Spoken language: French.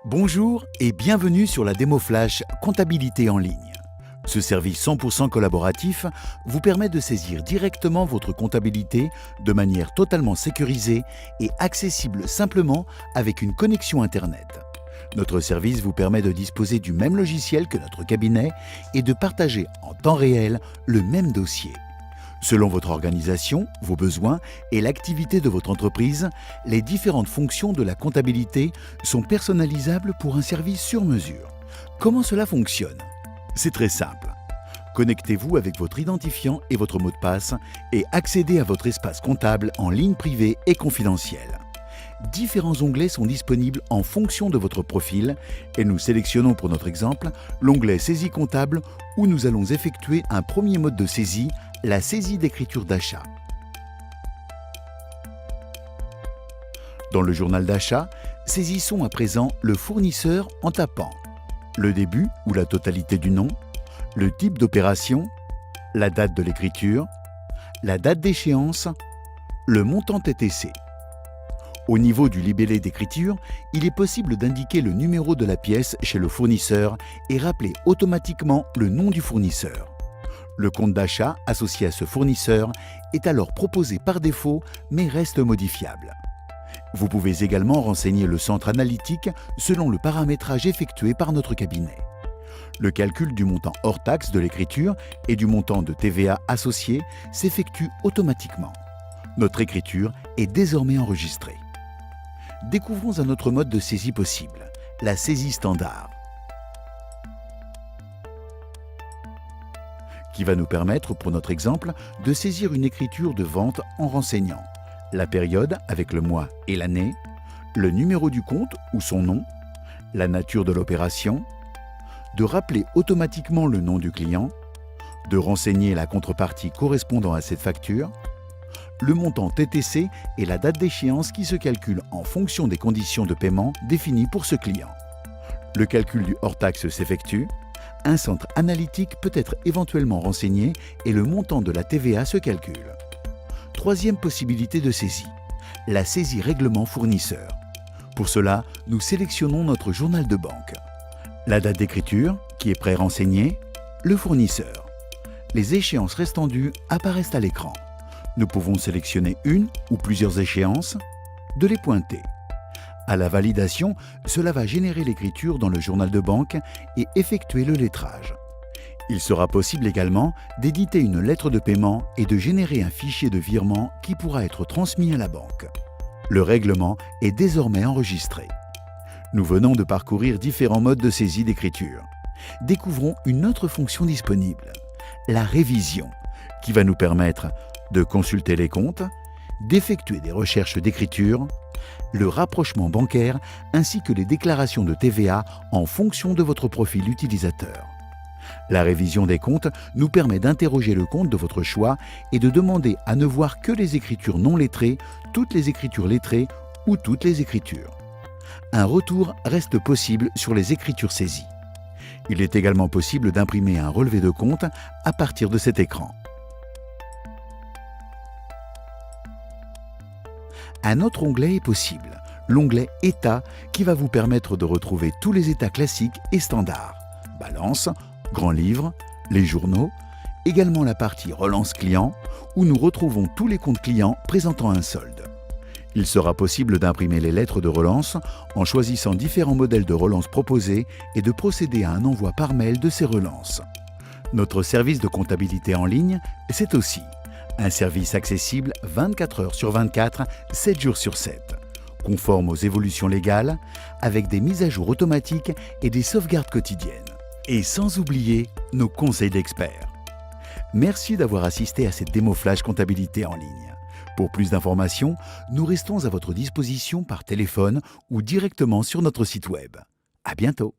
Bonjour et bienvenue sur la démo flash Comptabilité en ligne. Ce service 100% collaboratif vous permet de saisir directement votre comptabilité de manière totalement sécurisée et accessible simplement avec une connexion Internet. Notre service vous permet de disposer du même logiciel que notre cabinet et de partager en temps réel le même dossier. Selon votre organisation, vos besoins et l'activité de votre entreprise, les différentes fonctions de la comptabilité sont personnalisables pour un service sur mesure. Comment cela fonctionne? C'est très simple. Connectez-vous avec votre identifiant et votre mot de passe et accédez à votre espace comptable en ligne privée et confidentielle. Différents onglets sont disponibles en fonction de votre profil et nous sélectionnons pour notre exemple l'onglet Saisie comptable où nous allons effectuer un premier mode de saisie, la saisie d'écriture d'achat. Dans le journal d'achat, saisissons à présent le fournisseur en tapant le début ou la totalité du nom, le type d'opération, la date de l'écriture, la date d'échéance, le montant TTC. Au niveau du libellé d'écriture, il est possible d'indiquer le numéro de la pièce chez le fournisseur et rappeler automatiquement le nom du fournisseur. Le compte d'achat associé à ce fournisseur est alors proposé par défaut mais reste modifiable. Vous pouvez également renseigner le centre analytique selon le paramétrage effectué par notre cabinet. Le calcul du montant hors taxe de l'écriture et du montant de TVA associé s'effectue automatiquement. Notre écriture est désormais enregistrée. Découvrons un autre mode de saisie possible, la saisie standard, qui va nous permettre, pour notre exemple, de saisir une écriture de vente en renseignant la période avec le mois et l'année, le numéro du compte ou son nom, la nature de l'opération, de rappeler automatiquement le nom du client, de renseigner la contrepartie correspondant à cette facture, le montant TTC et la date d'échéance qui se calculent en fonction des conditions de paiement définies pour ce client. Le calcul du hors-taxe s'effectue, un centre analytique peut être éventuellement renseigné et le montant de la TVA se calcule. Troisième possibilité de saisie, la saisie règlement fournisseur. Pour cela, nous sélectionnons notre journal de banque. La date d'écriture, qui est pré-renseignée, le fournisseur. Les échéances restant dues apparaissent à l'écran. Nous pouvons sélectionner une ou plusieurs échéances, de les pointer. À la validation, cela va générer l'écriture dans le journal de banque et effectuer le lettrage. Il sera possible également d'éditer une lettre de paiement et de générer un fichier de virement qui pourra être transmis à la banque. Le règlement est désormais enregistré. Nous venons de parcourir différents modes de saisie d'écriture. Découvrons une autre fonction disponible, la révision, qui va nous permettre de consulter les comptes, d'effectuer des recherches d'écriture, le rapprochement bancaire ainsi que les déclarations de TVA en fonction de votre profil utilisateur. La révision des comptes nous permet d'interroger le compte de votre choix et de demander à ne voir que les écritures non lettrées, toutes les écritures lettrées ou toutes les écritures. Un retour reste possible sur les écritures saisies. Il est également possible d'imprimer un relevé de compte à partir de cet écran. Un autre onglet est possible, l'onglet État, qui va vous permettre de retrouver tous les états classiques et standards. Balance, grand livre, les journaux, également la partie relance client, où nous retrouvons tous les comptes clients présentant un solde. Il sera possible d'imprimer les lettres de relance en choisissant différents modèles de relance proposés et de procéder à un envoi par mail de ces relances. Notre service de comptabilité en ligne, c'est aussi un service accessible 24 heures sur 24, 7 jours sur 7, conforme aux évolutions légales, avec des mises à jour automatiques et des sauvegardes quotidiennes. Et sans oublier nos conseils d'experts. Merci d'avoir assisté à cette démo flash comptabilité en ligne. Pour plus d'informations, nous restons à votre disposition par téléphone ou directement sur notre site web. À bientôt.